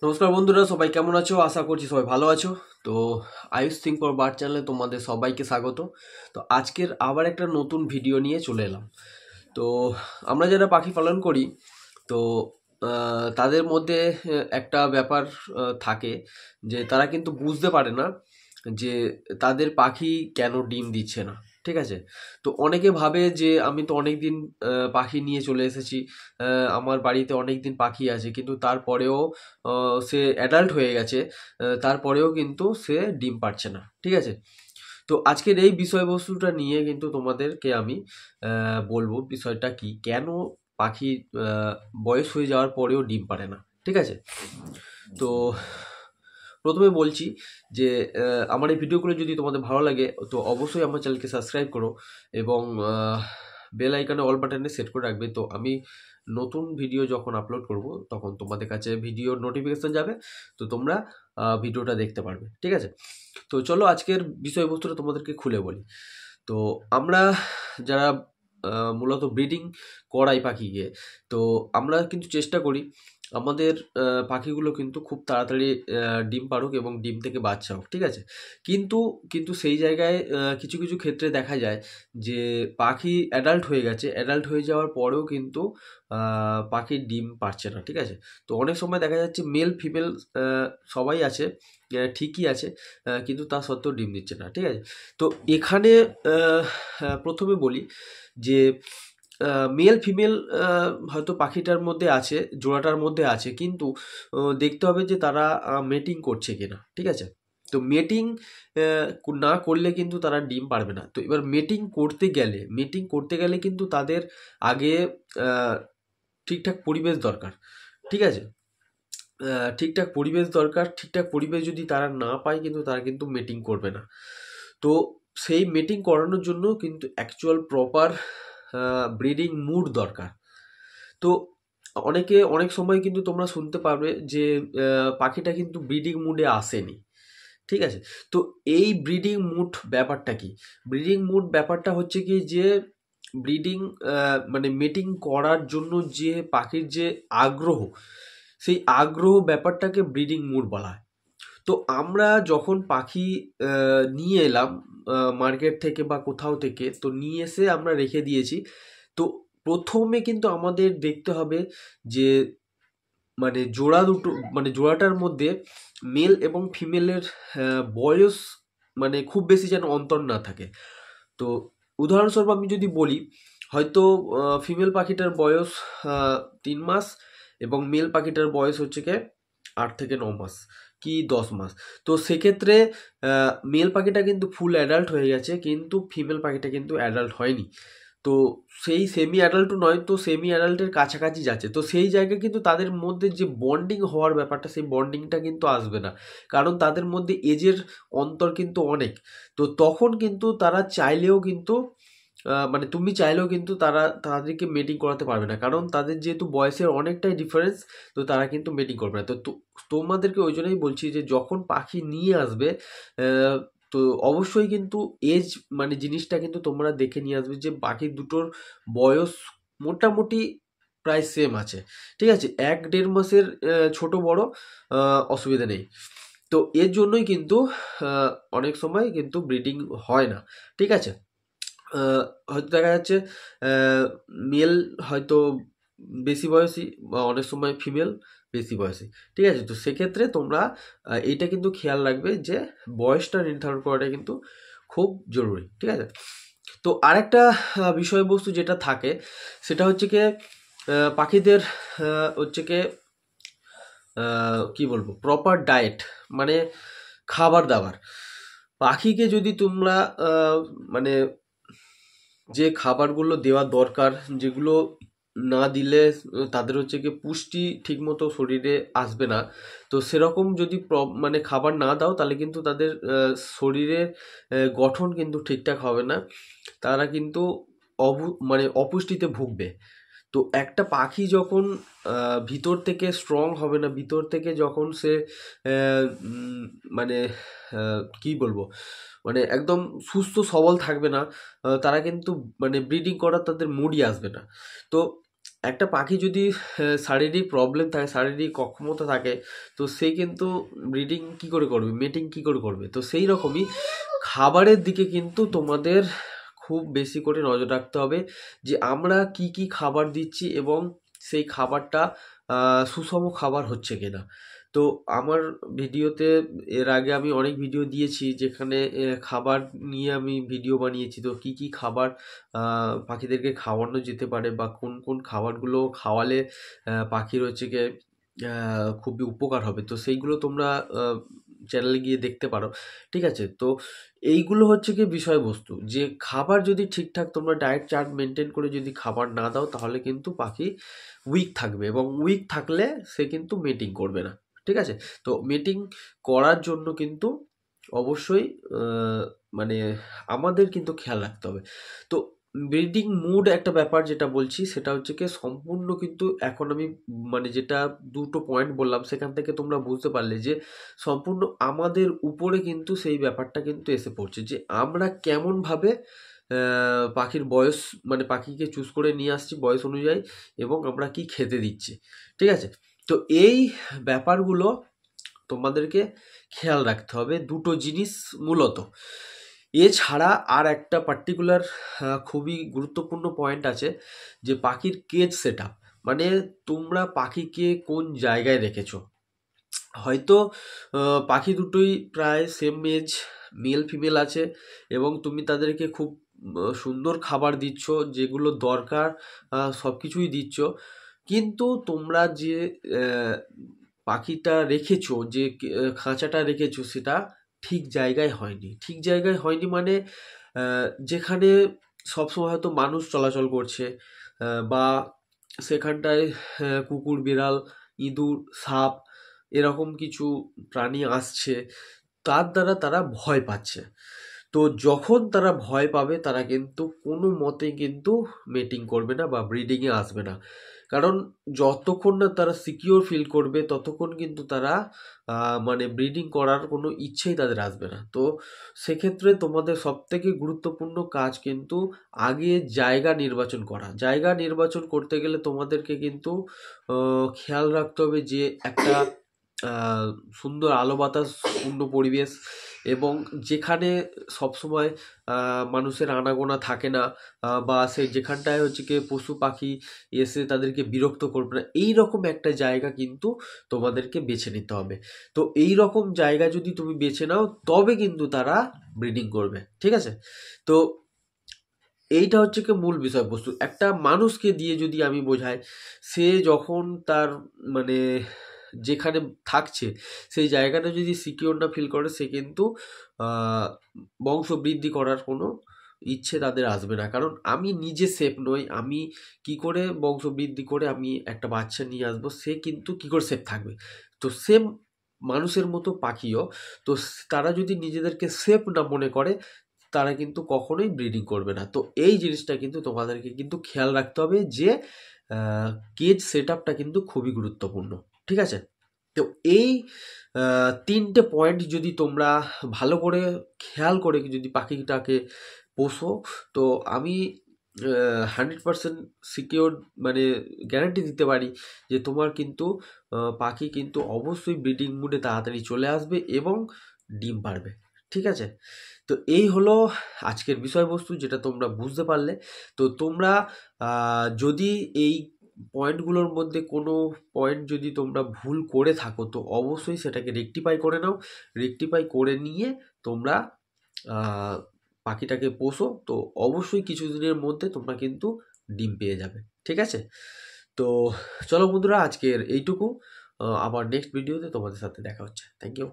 নমস্কার বন্ধুরা, সবাই কেমন আছো? আশা করছি সবাই ভালো আছো। তো আয়ুষ থিঙ্ক ফর বার্ড চ্যানেলে তোমাদের সবাইকে স্বাগত। তো আজকের আবার একটা নতুন ভিডিও নিয়ে চলে এলাম। তো আমরা যারা পাখি পালন করি, তো তাদের মধ্যে একটা ব্যাপার থাকে যে তারা কিন্তু বুঝতে পারে না যে তাদের পাখি কেন ডিম দিচ্ছে না। ঠিক আছে? তো অনেকে ভাবে যে আমি তো অনেক দিন পাখি নিয়ে চলে এসেছি, আমার বাড়িতে অনেক দিন পাখি আছে, কিন্তু তারপরেও সে অ্যাডাল্ট হয়ে গেছে, তারপরেও কিন্তু সে ডিম পারছে না। ঠিক আছে? তো আজকের এই বিষয়বস্তুটা নিয়ে কিন্তু তোমাদেরকে আমি বলবো বিষয়টা কি, কেন পাখি বয়স হয়ে যাওয়ার পরেও ডিম পারে না। ঠিক আছে? তো প্রথমে বলছি যে আমার এই ভিডিওগুলো যদি তোমাদের ভালো লাগে তো অবশ্যই আমার চ্যানেলকে সাবস্ক্রাইব করো এবং বেল আইকনে অল বাটনে সেট করে রাখবে। তো আমি নতুন ভিডিও যখন আপলোড করব তখন তোমাদের কাছে ভিডিওর নোটিফিকেশন যাবে, তো তোমরা ভিডিওটা দেখতে পারবে। ঠিক আছে? তো চলো আজকের বিষয়বস্তুটা তোমাদেরকে খুলে বলি। তো আমরা যারা মূলত ব্রিডিং করাই পাখিকে, তো আমরা কিন্তু চেষ্টা করি আমাদের পাখিগুলো কিন্তু খুব তাড়াতাড়ি ডিম পাড়ুক এবং ডিম থেকে বাচ্চা হোক। ঠিক আছে? কিন্তু কিন্তু সেই জায়গায় কিছু কিছু ক্ষেত্রে দেখা যায় যে পাখি অ্যাডাল্ট হয়ে গেছে, অ্যাডাল্ট হয়ে যাওয়ার পরেও কিন্তু পাখি ডিম পারছে না। ঠিক আছে? তো অনেক সময় দেখা যাচ্ছে মেল ফিমেল সবাই আছে, ঠিকই আছে, কিন্তু তা সত্ত্বেও ডিম দিচ্ছে না। ঠিক আছে? তো এখানে প্রথমে বলি যে মেল ফিমেল হয়তো পাখিটার মধ্যে আছে, জোড়াটার মধ্যে আছে, কিন্তু দেখতে হবে যে তারা মেটিং করছে কিনা। ঠিক আছে? তো মেটিং না করলে কিন্তু তারা ডিম পারবে না। তো এবার মেটিং করতে গেলে কিন্তু তাদের আগে আহ, ঠিকঠাক পরিবেশ দরকার। ঠিক আছে? ঠিকঠাক পরিবেশ দরকার। ঠিকঠাক পরিবেশ যদি তারা না পায় কিন্তু তারা কিন্তু মেটিং করবে না। তো সেই মেটিং করানোর জন্য কিন্তু অ্যাকচুয়াল প্রপার ব্রিডিং মুড দরকার। তো অনেক সময় কিন্তু তোমরা শুনতে পারবে যে পাখিটা কিন্তু ব্রিডিং মুডে আসেনি। ঠিক আছে? তো এই ব্রিডিং মুড ব্যাপারটা কি? ব্রিডিং মুড ব্যাপারটা হচ্ছে কি যে ব্রিডিং মানে মেটিং করার জন্য যে পাখির যে আগ্রহ, সেই আগ্রহ ব্যাপারটাকে ব্রিডিং মুড বলা হয়। তো আমরা যখন পাখি নিয়ে এলাম মার্কেট থেকে বা কোথাও থেকে, তো নিয়ে এসে আমরা রেখে দিয়েছি। তো প্রথমে কিন্তু আমাদের দেখতে হবে যে মানে জোড়া দুটো, মানে জোড়াটার মধ্যে মেল এবং ফিমেলের বয়স মানে খুব বেশি যেন অন্তর না থাকে। তো উদাহরণস্বরূপ আমি যদি বলি, হয়তো ফিমেল পাখিটার বয়স 3 মাস এবং মেল পাখিটার বয়স হচ্ছে কি 8 থেকে 9 মাস কি 10 মাস। তো সেক্ষেত্রে মেল পাখিটা কিন্তু ফুল অ্যাডাল্ট হয়ে গেছে, কিন্তু ফিমেল পাখিটা কিন্তু অ্যাডাল্ট হয়নি। তো সেই সেমি অ্যাডাল্টও নয়, তো সেমি অ্যাডাল্টের কাছাকাছি যাচ্ছে। তো সেই জায়গায় কিন্তু তাদের মধ্যে যে বন্ডিং হওয়ার ব্যাপারটা, সেই বন্ডিংটা কিন্তু আসবে না, কারণ তাদের মধ্যে এজের অন্তর কিন্তু অনেক। তো তখন কিন্তু তারা চাইলেও কিন্তু মানে তুমি চাইলেও কিন্তু তাদেরকে মেটিং করাতে পারবে না, কারণ তাদের যেহেতু বয়সের অনেকটাই ডিফারেন্স। তো তারা কিন্তু মেটিং করবে না। তোমাদেরকে ওই জন্যই বলছি যে যখন পাখি নিয়ে আসবে আহ, তো অবশ্যই কিন্তু এজ মানে জিনিসটা কিন্তু তোমরা দেখে নিয়ে আসবে যে পাখি দুটোর বয়স মোটামুটি প্রায় সেম আছে। ঠিক আছে? 1-1.5 মাসের ছোট বড় অসুবিধা নেই। তো এর জন্যই কিন্তু অনেক সময় কিন্তু ব্রিডিং হয় না। ঠিক আছে? হয়তো দেখা যাচ্ছে মেল হয়তো বেশি বয়সী বা অনেক সময় ফিমেল বেশি বয়সী। ঠিক আছে? তো সেক্ষেত্রে তোমরা এইটা কিন্তু খেয়াল রাখবে যে বয়সটা নির্ধারণ করাটা কিন্তু খুব জরুরি। ঠিক আছে? তো আরেকটা বিষয়বস্তু যেটা থাকে সেটা হচ্ছে কি পাখিদের হচ্ছে কি কি বলবো, প্রপার ডায়েট মানে খাবার দাবার। পাখিকে যদি তোমরা মানে যে খাবারগুলো দেওয়া দরকার, যেগুলো না দিলে তাদের হচ্ছে কি পুষ্টি ঠিকমতো শরীরে আসবে না। তো সেরকম যদি মানে খাবার না দাও তাহলে কিন্তু তাদের শরীরের গঠন কিন্তু ঠিকঠাক হবে না। তারা কিন্তু মানে অপুষ্টিতে ভুগবে। তো একটা পাখি যখন ভিতর থেকে স্ট্রং হবে না, ভিতর থেকে যখন সে মানে কি বলবো, মানে একদম সুস্থ সবল থাকবে না, তারা কিন্তু মানে ব্রিডিং করার তাদের মুডই আসবে না। তো একটা পাখি যদি শারীরিক প্রবলেম থাকে, শারীরিক অক্ষমতা থাকে, তো সে কিন্তু ব্রিডিং কী করে করবে, মেটিং কী করে করবে। তো সেই রকমই খাবারের দিকে কিন্তু তোমাদের খুব বেশি করে নজর রাখতে হবে যে আমরা কি কি খাবার দিচ্ছি এবং সেই খাবারটা সুষম খাবার হচ্ছে কিনা। তো আমার ভিডিওতে এর আগে আমি অনেক ভিডিও দিয়েছি যেখানে খাবার নিয়ে আমি ভিডিও বানিয়েছি। তো কি কি খাবার পাখিদেরকে খাওয়ানো যেতে পারে বা কোন কোন খাবারগুলো খাওয়ালে পাখির হচ্ছে গিয়ে খুবই উপকার হবে, তো সেইগুলো তোমরা চ্যানেলে গিয়ে দেখতে পারো। ঠিক আছে, তো এইগুলো হচ্ছে কি বিষয়বস্তু, যে খাবার যদি ঠিকঠাক তোমরা ডায়েট চার্ট মেনটেন করে যদি খাবার না দাও তাহলে কিন্তু পাখি উইক থাকবে, এবং উইক থাকলে সে কিন্তু মেটিং করবে না। ঠিক আছে, তো মিটিং করার জন্য কিন্তু অবশ্যই মানে আমাদের কিন্তু খেয়াল রাখতে হবে। তো ব্রিডিং মুড একটা ব্যাপার যেটা বলছি সেটা হচ্ছে কি সম্পূর্ণ কিন্তু এখন আমি মানে যেটা দুটো পয়েন্ট বললাম সেখান থেকে তোমরা বুঝতে পারলে যে সম্পূর্ণ আমাদের উপরে কিন্তু সেই ব্যাপারটা কিন্তু এসে পড়ছে, যে আমরা কেমনভাবে পাখির বয়স মানে পাখিকে চুজ করে নিয়ে আসছি বয়স অনুযায়ী, এবং আমরা কি খেতে দিচ্ছি। ঠিক আছে, তো এই ব্যাপারগুলো তোমাদেরকে খেয়াল রাখতে হবে, দুটো জিনিস মূলত। এছাড়া আর একটা পার্টিকুলার খুবই গুরুত্বপূর্ণ পয়েন্ট আছে, যে পাখির কেজ সেট আপ, মানে তোমরা পাখিকে কোন জায়গায় রেখেছো। হয়তো পাখি দুটোই প্রায় সেম এজ, মেল ফিমেল আছে, এবং তুমি তাদেরকে খুব সুন্দর খাবার দিচ্ছ, যেগুলো দরকার সব কিছুই দিচ্ছ, কিন্তু তোমরা যে পাখিটা রেখেছো, যে খাঁচাটা রেখেছো, সেটা ঠিক জায়গায় হয়নি। ঠিক জায়গায় হয়নি মানে যেখানে সবসময় হয়তো মানুষ চলাচল করছে, বা সেখানটায় কুকুর, বিড়াল, ইঁদুর, সাপ এরকম কিছু প্রাণী আসছে, তার দ্বারা তারা ভয় পাচ্ছে। তো যখন তারা ভয় পাবে তারা কিন্তু কোনো মতে কিন্তু মেটিং করবে না বা ব্রিডিংয়ে আসবে না, কারণ যতক্ষণ না তারা সিকিওর ফিল করবে ততক্ষণ কিন্তু তারা মানে ব্রিডিং করার কোনো ইচ্ছেই তাদের আসবে না। তো সেক্ষেত্রে তোমাদের সবথেকে গুরুত্বপূর্ণ কাজ কিন্তু আগে জায়গা নির্বাচন করা। জায়গা নির্বাচন করতে গেলে তোমাদেরকে কিন্তু খেয়াল রাখতে হবে যে একটা সুন্দর আলো বাতাস পূর্ণ পরিবেশ, এবং যেখানে সবসময় মানুষের আনাগোনা থাকে না, বা সে যেখানটায় হচ্ছে কি পশু পাখি এসে তাদেরকে বিরক্ত করবে না, এই রকম একটা জায়গা কিন্তু তোমাদেরকে বেছে নিতে হবে। তো এই রকম জায়গা যদি তুমি বেছে নাও তবে কিন্তু তারা ব্রিডিং করবে। ঠিক আছে, তো এইটা হচ্ছে কি মূল বিষয়বস্তু। একটা মানুষকে দিয়ে যদি আমি বোঝাই, সে যখন তার মানে যেখানে থাকছে সেই জায়গাটা যদি সিকিওর না ফিল করে, সে কিন্তু বংশ বৃদ্ধি করার কোনো ইচ্ছে তাদের আসবে না। কারণ আমি নিজে সেফ নই, আমি কি করে বংশ বৃদ্ধি করে আমি একটা বাচ্চা নিয়ে আসবো, সে কিন্তু কি করে সেফ থাকবে। তো সেম মানুষের মতো পাখিও, তো তারা যদি নিজেদেরকে সেফ না মনে করে তারা কিন্তু কখনোই ব্রিডিং করবে না। তো এই জিনিসটা কিন্তু তোমাদেরকে কিন্তু খেয়াল রাখতে হবে, যে কেজ সেট আপটা কিন্তু খুবই গুরুত্বপূর্ণ। ঠিক আছে, তো এই তিনটে পয়েন্ট যদি তোমরা ভালো করে খেয়াল করে যদি পাখিটাকে পোষো, তো আমি 100% সিকিওর মানে গ্যারান্টি দিতে পারি যে তোমার কিন্তু পাখি কিন্তু অবশ্যই ব্রিডিং মুডে তাড়াতাড়ি চলে আসবে এবং ডিম পারবে। ঠিক আছে, তো এই হলো আজকের বিষয়বস্তু, যেটা তোমরা বুঝতে পারলে। তো তোমরা যদি এই পয়েন্টগুলোর মধ্যে কোনো পয়েন্ট যদি তোমরা ভুল করে থাকো তো অবশ্যই সেটাকে রেকটিফাই করে নাও। রেকটিফাই করে নিয়ে তোমরা পাখিটাকে পোষো, তো অবশ্যই কিছুদিনের মধ্যে তোমরা কিন্তু ডিম পেয়ে যাবে। ঠিক আছে, তো চলো বন্ধুরা, আজকের এইটুকু। আবার নেক্সট ভিডিওতে তোমাদের সাথে দেখা হচ্ছে। Thank you.